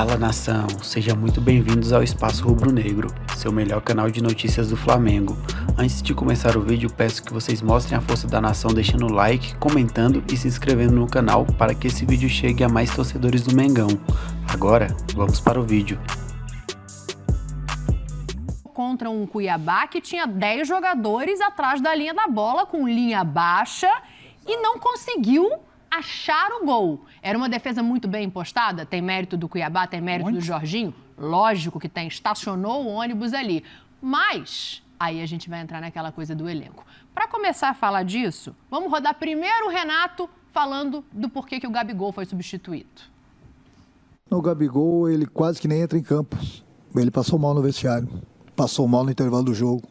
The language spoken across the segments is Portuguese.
Fala nação, sejam muito bem-vindos ao Espaço Rubro-Negro, seu melhor canal de notícias do Flamengo. Antes de começar o vídeo, peço que vocês mostrem a força da nação deixando o like, comentando e se inscrevendo no canal para que esse vídeo chegue a mais torcedores do Mengão. Agora, vamos para o vídeo. Contra um Cuiabá que tinha 10 jogadores atrás da linha da bola, com linha baixa, e não conseguiu achar o gol. Era uma defesa muito bem impostada, tem mérito do Cuiabá, tem mérito do Jorginho, lógico que tem, estacionou o ônibus ali. Mas aí a gente vai entrar naquela coisa do elenco. Para começar a falar disso, vamos rodar primeiro o Renato falando do porquê que o Gabigol foi substituído. O Gabigol, ele quase que nem entra em campo. Ele passou mal no vestiário, passou mal no intervalo do jogo,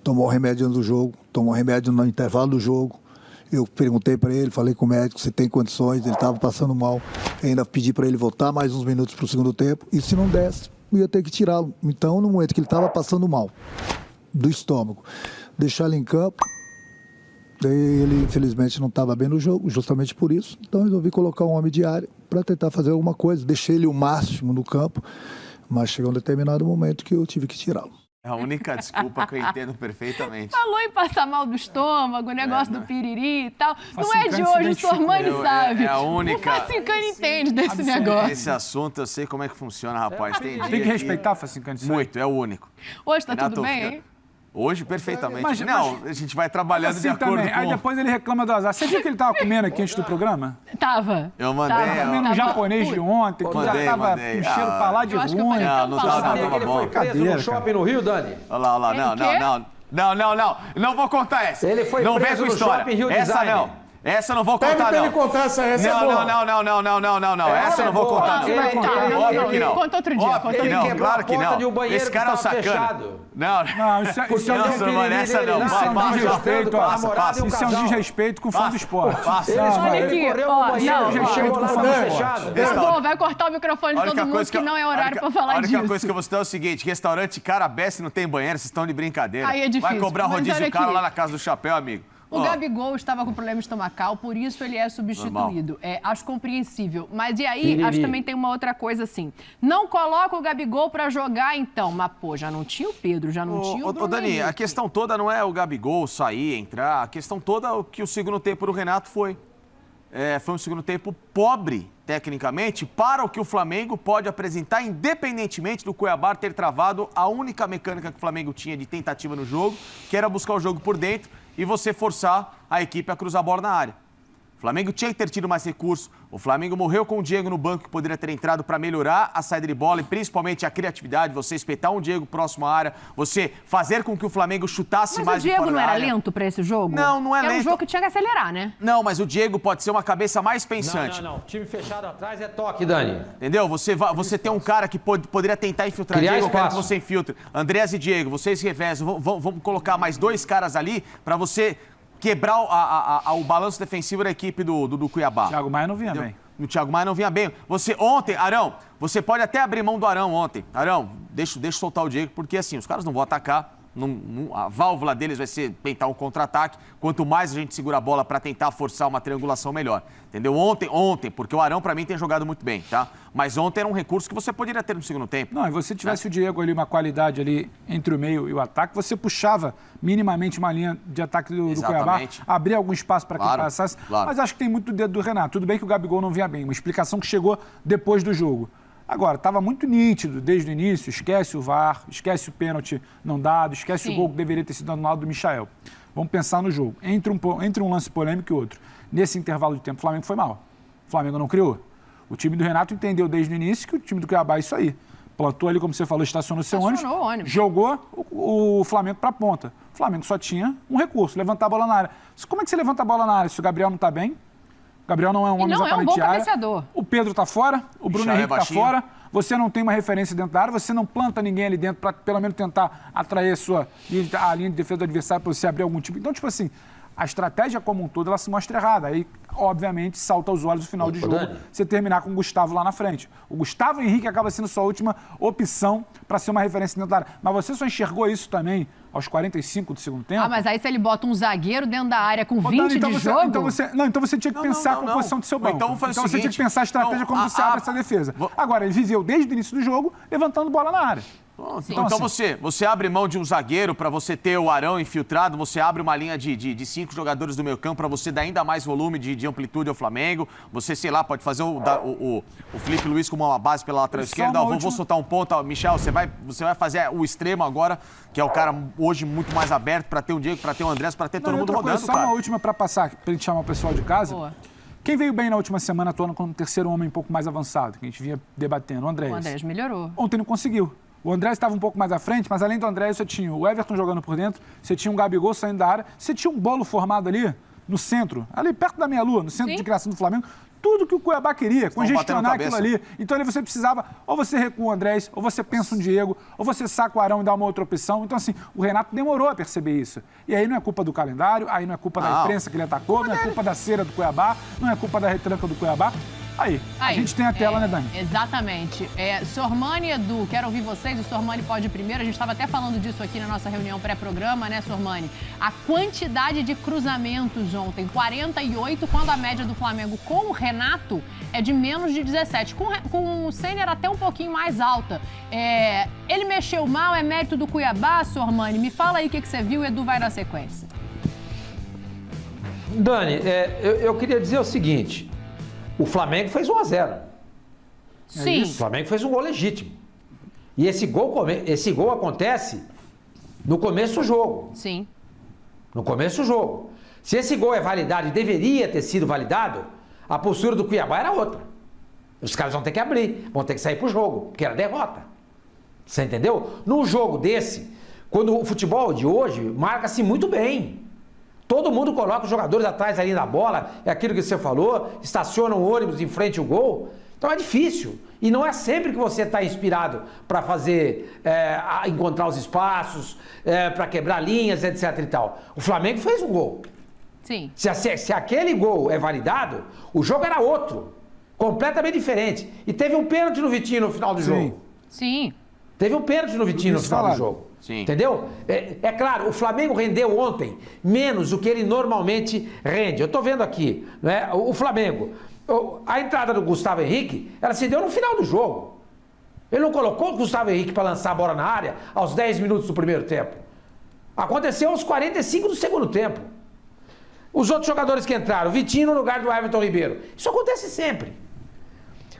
tomou remédio antes do jogo, tomou remédio no intervalo do jogo. Eu perguntei para ele, falei com o médico se tem condições, ele estava passando mal. Eu ainda pedi para ele voltar mais uns minutos para o segundo tempo, e se não desse, eu ia ter que tirá-lo. Então, no momento que ele estava passando mal, do estômago, deixar ele em campo, ele infelizmente não estava bem no jogo, justamente por isso. Então, resolvi colocar um homem de área para tentar fazer alguma coisa. Deixei ele o máximo no campo, mas chegou um determinado momento que eu tive que tirá-lo. É a única desculpa que eu entendo perfeitamente. Falou em passar mal do estômago, o negócio do piriri e tal. Não é de hoje, o Sormani sabe. É a única... O Facincani entende desse negócio. Esse assunto eu sei como é que funciona, rapaz. Tem que respeitar o Facincani. Muito, é o único. Hoje tá tudo bem, hein? Hoje, perfeitamente. Não, a gente vai trabalhando assim de acordo também. com... Aí depois ele reclama do azar. Você viu que ele tava comendo aqui antes do programa? Tava. Eu mandei. Tava comendo um japonês de ontem, que já tava com cheiro pra lá de ruim. Não tava bom. Ele foi preso no shopping no Rio, Dani? Olha lá, não. Não vou contar essa. Ele foi não preso vem com no história. shopping Rio Essa Design. não. Essa não vou contar, não. Ele contar essa é boa. Não. Essa eu não vou contar. Óbvio que não. Conta outro dia. Óbvio que não, claro que não. Esse cara é um sacana. Não, isso é um desrespeito com o fã do esporte. Olha aqui, desrespeito com o fã do esporte. Vai cortar o microfone de todo mundo que não é horário pra falar disso. A única coisa que eu vou citar é o seguinte, restaurante Carabeste não tem banheiro, vocês estão de brincadeira. Aí é difícil. Vai cobrar rodízio caro lá na Casa do Chapéu, amigo. O Gabigol estava com problema estomacal, por isso ele é substituído. Acho compreensível. Mas e aí, acho que também tem uma outra coisa assim. Não coloca o Gabigol para jogar, então. Mas, pô, já não tinha o Pedro, já não tinha o Bruno Dani, Henrique. a questão toda não é o Gabigol sair, entrar. A questão toda é o que o segundo tempo do Renato foi. Foi um segundo tempo pobre, tecnicamente, para o que o Flamengo pode apresentar, independentemente do Cuiabá ter travado a única mecânica que o Flamengo tinha de tentativa no jogo, que era buscar o jogo por dentro e você forçar a equipe a cruzar a bola na área. O Flamengo tinha que ter tido mais recursos. O Flamengo morreu com o Diego no banco, que poderia ter entrado para melhorar a saída de bola e principalmente a criatividade, você espetar um Diego próximo à área, você fazer com que o Flamengo chutasse mais de fora da área. Mas o Diego não era lento para esse jogo? Não é lento. Era um jogo que tinha que acelerar, né? Não, mas o Diego pode ser uma cabeça mais pensante. Não. Time fechado atrás é toque, Dani. Entendeu? Você tem um cara que poderia tentar infiltrar Criar Diego, eu quero que espaço. você infiltre. Andrés e Diego, vocês revezam. Vamos colocar mais dois caras ali para você quebrar o balanço defensivo da equipe do Cuiabá. O Thiago Maia não vinha bem. O Thiago Maia não vinha bem. Ontem, Arão, você pode até abrir mão do Arão ontem. Arão, deixa soltar o Diego, porque assim, os caras não vão atacar. A válvula deles vai ser tentar um contra-ataque. Quanto mais a gente segura a bola para tentar forçar uma triangulação, melhor. Entendeu? Ontem, porque o Arão, para mim, tem jogado muito bem, tá? Mas ontem era um recurso que você poderia ter no segundo tempo. Não, e você tivesse o Diego ali, uma qualidade ali entre o meio e o ataque, você puxava minimamente uma linha de ataque do Cuiabá, abria algum espaço para que passasse. Claro. Mas acho que tem muito dedo do Renato. Tudo bem que o Gabigol não vinha bem. Uma explicação que chegou depois do jogo. Agora, estava muito nítido desde o início, esquece o VAR, esquece o pênalti não dado, esquece o gol que deveria ter sido anulado do Michael. Vamos pensar no jogo. Entre um lance polêmico e outro. Nesse intervalo de tempo, o Flamengo foi mal. O Flamengo não criou. O time do Renato entendeu desde o início que o time do Cuiabá é isso aí. Plantou ali, como você falou, estacionou seu ônibus, jogou o Flamengo para a ponta. O Flamengo só tinha um recurso, levantar a bola na área. Como é que você levanta a bola na área se o Gabriel não está bem? O Gabriel não é um homem exatamente de área. O Pedro está fora, o Bruno Henrique está fora. Você não tem uma referência dentro da área, você não planta ninguém ali dentro para pelo menos tentar atrair a linha de defesa do adversário para você abrir algum tipo. Então, tipo assim, a estratégia como um todo ela se mostra errada. Aí, obviamente, salta aos olhos o final de jogo, você terminar com o Gustavo lá na frente. O Gustavo Henrique acaba sendo sua última opção para ser uma referência dentro da área. Mas você só enxergou isso também aos 45 do segundo tempo? Ah, mas aí se ele bota um zagueiro dentro da área com 20 de jogo... Então você tinha que pensar a composição do seu banco. Então você tinha que pensar a estratégia como você abre essa defesa. Agora, ele viveu desde o início do jogo levantando bola na área. Então você abre mão de um zagueiro para você ter o Arão infiltrado, você abre uma linha de 5 jogadores do meio campo para você dar ainda mais volume de amplitude ao Flamengo. Você, sei lá, pode fazer o Felipe Luiz como uma base pela lateral esquerda. Vou soltar um ponto, Michel, você vai fazer o extremo agora, que é o cara hoje muito mais aberto para ter o Diego, para ter o Andrés, para ter todo mundo rodando, só uma última para passar, para a gente chamar o pessoal de casa. Boa. Quem veio bem na última semana atuando como terceiro homem um pouco mais avançado, que a gente vinha debatendo? O Andrés. O Andrés melhorou. Ontem não conseguiu. O Andrés estava um pouco mais à frente, mas além do Andrés, você tinha o Everton jogando por dentro, você tinha um Gabigol saindo da área, você tinha um bolo formado ali no centro, ali perto da meia-lua, no centro de criação do Flamengo. Tudo que o Cuiabá queria, congestionar aquilo ali. Então ali você precisava, ou você recua o Andrés, ou você pensa um Diego, ou você saca o Arão e dá uma outra opção. Então assim, o Renato demorou a perceber isso. E aí não é culpa do calendário, aí não é culpa da imprensa que ele atacou, não é culpa da cera do Cuiabá, não é culpa da retranca do Cuiabá. Aí, a gente tem a tela, né, Dani? Exatamente. Sormani e Edu, quero ouvir vocês. O Sormani pode ir primeiro. A gente estava até falando disso aqui na nossa reunião pré-programa, né, Sormani? A quantidade de cruzamentos ontem, 48, quando a média do Flamengo com o Renato é de menos de 17. Com o Ceni era até um pouquinho mais alta. Ele mexeu mal, é mérito do Cuiabá, Sormani? Me fala aí o que você viu, o Edu vai na sequência. Dani, eu queria dizer o seguinte... O Flamengo fez 1-0. Sim. O Flamengo fez um gol legítimo. E esse gol acontece no começo do jogo. Sim. No começo do jogo. Se esse gol é validado e deveria ter sido validado, a postura do Cuiabá era outra. Os caras vão ter que abrir, vão ter que sair pro jogo, porque era derrota. Você entendeu? Num jogo desse, quando o futebol de hoje marca-se muito bem. Todo mundo coloca os jogadores atrás ali da bola, é aquilo que você falou, estaciona um ônibus em frente ao gol. Então é difícil. E não é sempre que você está inspirado para fazer, encontrar os espaços, para quebrar linhas, etc e tal. O Flamengo fez um gol. Sim. Se aquele gol é validado, o jogo era outro. Completamente diferente. E teve um pênalti no Vitinho no final do jogo. Sim. Teve um pênalti no Vitinho no final do jogo. Sim. Entendeu? É claro, o Flamengo rendeu ontem menos do que ele normalmente rende. Eu tô vendo aqui, né? O Flamengo, a entrada do Gustavo Henrique, ela se deu no final do jogo. Ele não colocou o Gustavo Henrique para lançar a bola na área aos 10 minutos do primeiro tempo. Aconteceu aos 45 do segundo tempo. Os outros jogadores que entraram, Vitinho no lugar do Everton Ribeiro. Isso acontece sempre.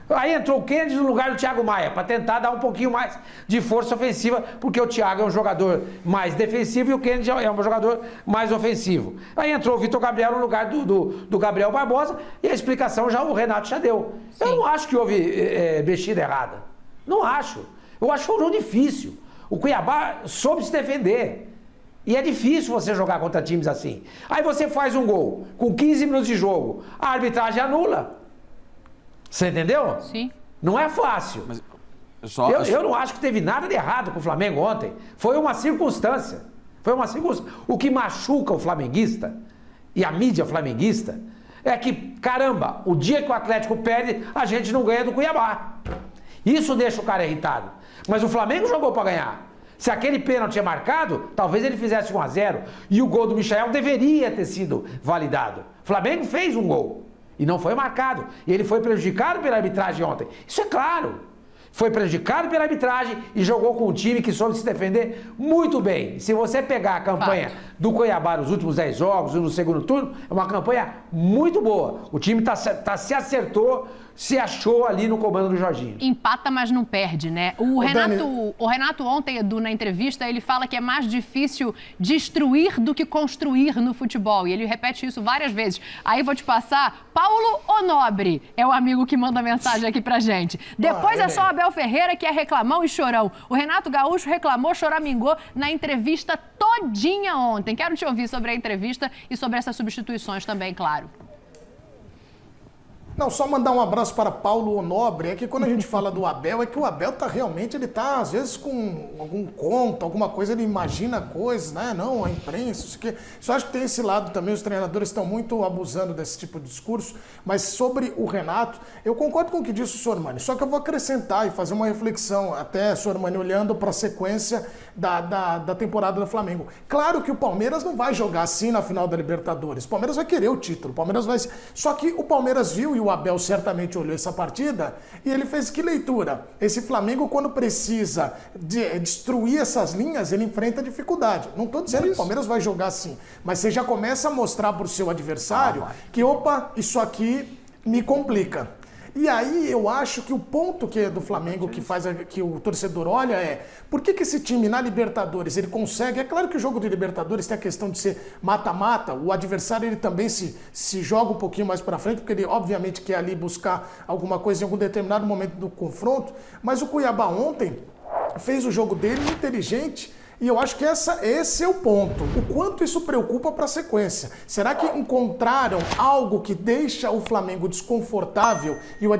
Aí entrou o Kennedy no lugar do Thiago Maia, para tentar dar um pouquinho mais de força ofensiva, porque o Thiago é um jogador mais defensivo e o Kennedy é um jogador mais ofensivo. Aí entrou o Vitor Gabriel no lugar do Gabriel Barbosa e a explicação o Renato já deu. Sim. Eu não acho que houve mexida errada. Não acho. Eu acho que foi um jogo difícil. O Cuiabá soube se defender. E é difícil você jogar contra times assim. Aí você faz um gol com 15 minutos de jogo, a arbitragem anula. Você entendeu? Sim. Não é fácil. Mas eu não acho que teve nada de errado com o Flamengo ontem. Foi uma circunstância. O que machuca o flamenguista e a mídia flamenguista é que, caramba, o dia que o Atlético perde, a gente não ganha do Cuiabá. Isso deixa o cara irritado. Mas o Flamengo jogou para ganhar. Se aquele pênalti é marcado, talvez ele fizesse 1-0. E o gol do Michael deveria ter sido validado. O Flamengo fez um gol. E não foi marcado. E ele foi prejudicado pela arbitragem ontem. Isso é claro. Foi prejudicado pela arbitragem e jogou com um time que soube se defender muito bem. Se você pegar a campanha do Cuiabá nos últimos 10 jogos e no segundo turno, é uma campanha muito boa. O time se acertou, se achou ali no comando do Jorginho. Empata, mas não perde, né? O Renato ontem, Edu, na entrevista, ele fala que é mais difícil destruir do que construir no futebol. E ele repete isso várias vezes. Aí vou te passar, Paulo Onobre é o amigo que manda mensagem aqui pra gente. Depois é só Abel Ferreira, que é reclamão e chorão. O Renato Gaúcho reclamou, choramingou na entrevista todinha ontem. Quero te ouvir sobre a entrevista e sobre essas substituições também, claro. Não, só mandar um abraço para Paulo Onobre. É que quando a gente fala do Abel, é que o Abel ele tá às vezes com algum conto, alguma coisa, ele imagina coisas, né? Não, a imprensa, isso aqui. Só acho que tem esse lado também, os treinadores estão muito abusando desse tipo de discurso. Mas sobre o Renato, eu concordo com o que disse o Sormani, só que eu vou acrescentar e fazer uma reflexão, até, Sormani, olhando para a sequência da temporada do Flamengo. Claro que o Palmeiras não vai jogar assim na final da Libertadores. O Palmeiras vai querer o título, o Palmeiras vai... Só que o Palmeiras viu, e o Abel certamente olhou essa partida, e ele fez que leitura? Esse Flamengo, quando precisa destruir essas linhas, ele enfrenta dificuldade. Não estou dizendo que o Palmeiras vai jogar assim, mas você já começa a mostrar para o seu adversário que, opa, isso aqui me complica. E aí eu acho que o ponto que é do Flamengo que faz que o torcedor olha é por que esse time na Libertadores ele consegue... É claro que o jogo de Libertadores tem a questão de ser mata-mata, o adversário ele também se joga um pouquinho mais para frente, porque ele obviamente quer ali buscar alguma coisa em algum determinado momento do confronto, mas o Cuiabá ontem fez o jogo dele inteligente. E eu acho que esse é o ponto. O quanto isso preocupa para a sequência. Será que encontraram algo que deixa o Flamengo desconfortável e o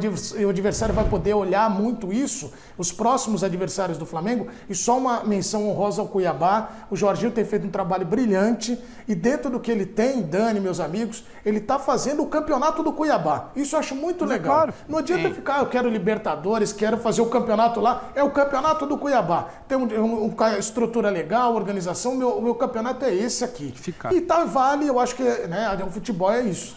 adversário vai poder olhar muito isso? Os próximos adversários do Flamengo? E só uma menção honrosa ao Cuiabá. O Jorginho tem feito um trabalho brilhante e dentro do que ele tem, Dani, meus amigos, ele está fazendo o campeonato do Cuiabá. Isso eu acho muito legal. Claro. Não adianta ficar, eu quero Libertadores, quero fazer o campeonato lá. É o campeonato do Cuiabá. Tem uma estrutura legal, organização, o meu campeonato é esse aqui. E tá, vale, eu acho que o futebol é isso.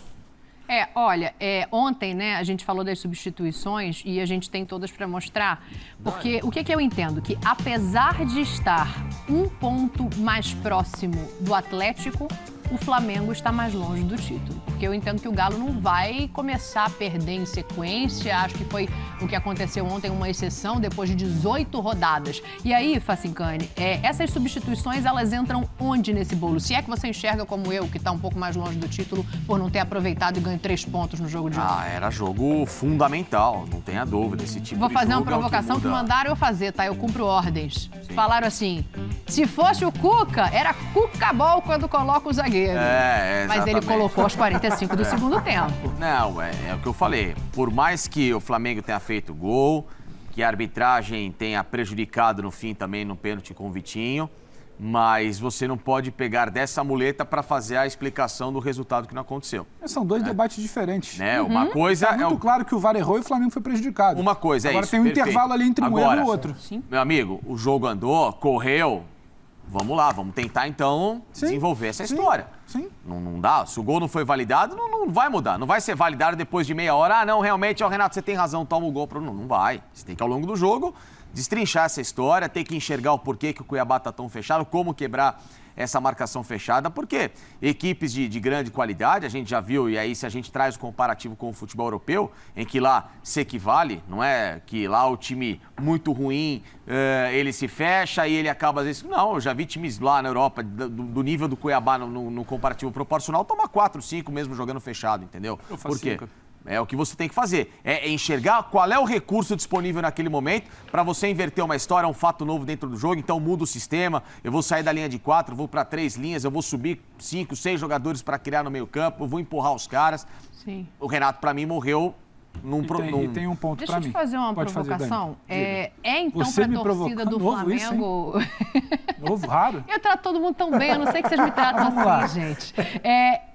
Olha, ontem, né, a gente falou das substituições e a gente tem todas para mostrar, porque o que eu entendo? Que apesar de estar um ponto mais próximo do Atlético, o Flamengo está mais longe do título. Porque eu entendo que o Galo não vai começar a perder em sequência. Acho que foi o que aconteceu ontem, uma exceção, depois de 18 rodadas. E aí, Facincani, essas substituições, elas entram onde nesse bolo? Se é que você enxerga como eu, que está um pouco mais longe do título, por não ter aproveitado e ganho 3 pontos no jogo de ontem. Era jogo fundamental, não tenha dúvida. Esse tipo Vou fazer uma provocação que mandaram eu fazer, tá? Eu cumpro ordens. Sim. Falaram assim, se fosse o Cuca, era Cuca-bol quando coloca o zagueiro. Mas ele colocou aos 45 do segundo tempo. Não, é o que eu falei. Por mais que o Flamengo tenha feito gol, que a arbitragem tenha prejudicado no fim também no pênalti com o Vitinho, mas você não pode pegar dessa muleta para fazer a explicação do resultado que não aconteceu. São dois debates diferentes. Uma coisa é muito claro que o VAR errou e o Flamengo foi prejudicado. Uma coisa Agora isso. Agora tem um intervalo ali entre um erro e o outro. Sim. Meu amigo, o jogo andou, correu. Vamos lá, vamos tentar então desenvolver essa história. Sim. Não dá, se o gol não foi validado, não vai mudar. Não vai ser validado depois de meia hora. Não, realmente, Renato, você tem razão, toma o gol. Não vai. Você tem que, ao longo do jogo, destrinchar essa história, ter que enxergar o porquê que o Cuiabá está tão fechado, como quebrar essa marcação fechada, porque equipes de grande qualidade, a gente já viu, e aí se a gente traz o comparativo com o futebol europeu, em que lá se equivale, não é que lá o time muito ruim, ele se fecha e ele acaba às vezes... Não, eu já vi times lá na Europa, do nível do Cuiabá no comparativo proporcional, tomar 4, 5 mesmo jogando fechado, entendeu? Por quê? É o que você tem que fazer, é enxergar qual é o recurso disponível naquele momento para você inverter uma história, um fato novo dentro do jogo, então muda o sistema, eu vou sair da linha de 4, vou para 3 linhas, eu vou subir 5, 6 jogadores para criar no meio campo, eu vou empurrar os caras. Sim. O Renato, para mim, morreu E tem um ponto para mim. Deixa eu te fazer uma provocação. Então para a torcida do Flamengo... Novo, raro? Eu trato todo mundo tão bem, eu não sei que vocês me tratam assim, gente.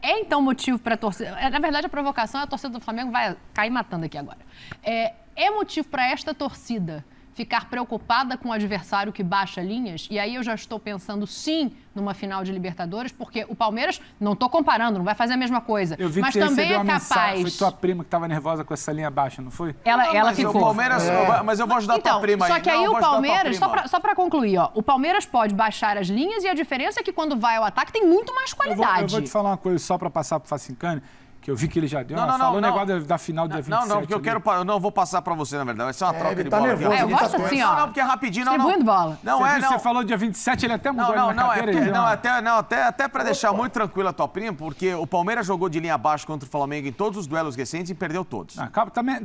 Então motivo para a torcida... Na verdade, a provocação é a torcida do Flamengo vai cair matando aqui agora. É motivo para esta torcida ficar preocupada com o adversário que baixa linhas? E aí eu já estou pensando, sim, numa final de Libertadores, porque o Palmeiras, não estou comparando, não vai fazer a mesma coisa, eu vi mas que você também é capaz... Mensagem, foi tua prima que estava nervosa com essa linha baixa, não foi? Ela ficou. O Palmeiras, mas eu vou ajudar tua prima aí. Só que aí o Palmeiras, só para concluir, o Palmeiras pode baixar as linhas e a diferença é que quando vai ao ataque tem muito mais qualidade. Eu vou te falar uma coisa só para passar pro Facincani, que eu vi que ele já deu. Falou o negócio da final do dia 27. Não, porque eu não vou passar pra você, na verdade. Vai ser uma troca de bola. Nervoso, eu gosto assim, ó. Não, porque é rapidinho. Distribuindo bola. Você falou dia 27, ele até mudou na cadeira. Até pra deixar muito tranquila a tua prima, porque o Palmeiras jogou de linha abaixo contra o Flamengo em todos os duelos recentes e perdeu todos.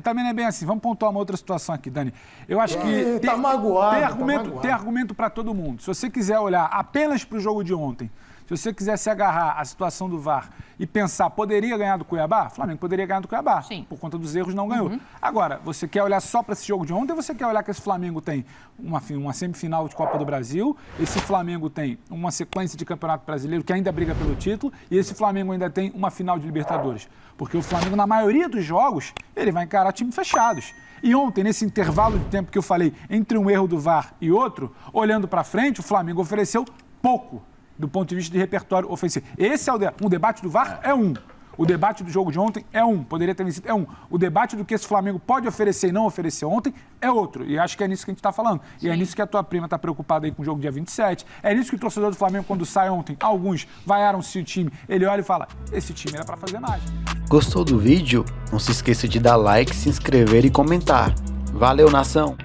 Também não é bem assim. Vamos pontuar uma outra situação aqui, Dani. Eu acho que tem argumento pra todo mundo. Se você quiser olhar apenas pro jogo de ontem, Se você quisesse agarrar a situação do VAR e pensar, poderia ganhar do Cuiabá? O Flamengo poderia ganhar do Cuiabá. Sim. Por conta dos erros, não ganhou. Agora, você quer olhar só para esse jogo de ontem ou você quer olhar que esse Flamengo tem uma semifinal de Copa do Brasil, esse Flamengo tem uma sequência de Campeonato Brasileiro que ainda briga pelo título e esse Flamengo ainda tem uma final de Libertadores? Porque o Flamengo, na maioria dos jogos, ele vai encarar times fechados. E ontem, nesse intervalo de tempo que eu falei, entre um erro do VAR e outro, olhando para frente, o Flamengo ofereceu pouco do ponto de vista de repertório ofensivo. Esse é um debate do VAR é um. O debate do jogo de ontem é um. Poderia ter vencido, é um. O debate do que esse Flamengo pode oferecer e não oferecer ontem é outro. E acho que é nisso que a gente está falando. Sim. E é nisso que a tua prima está preocupada aí com o jogo dia 27. É nisso que o torcedor do Flamengo, quando sai ontem, alguns vaiaram-se o time, ele olha e fala, esse time era para fazer mais. Gostou do vídeo? Não se esqueça de dar like, se inscrever e comentar. Valeu, nação!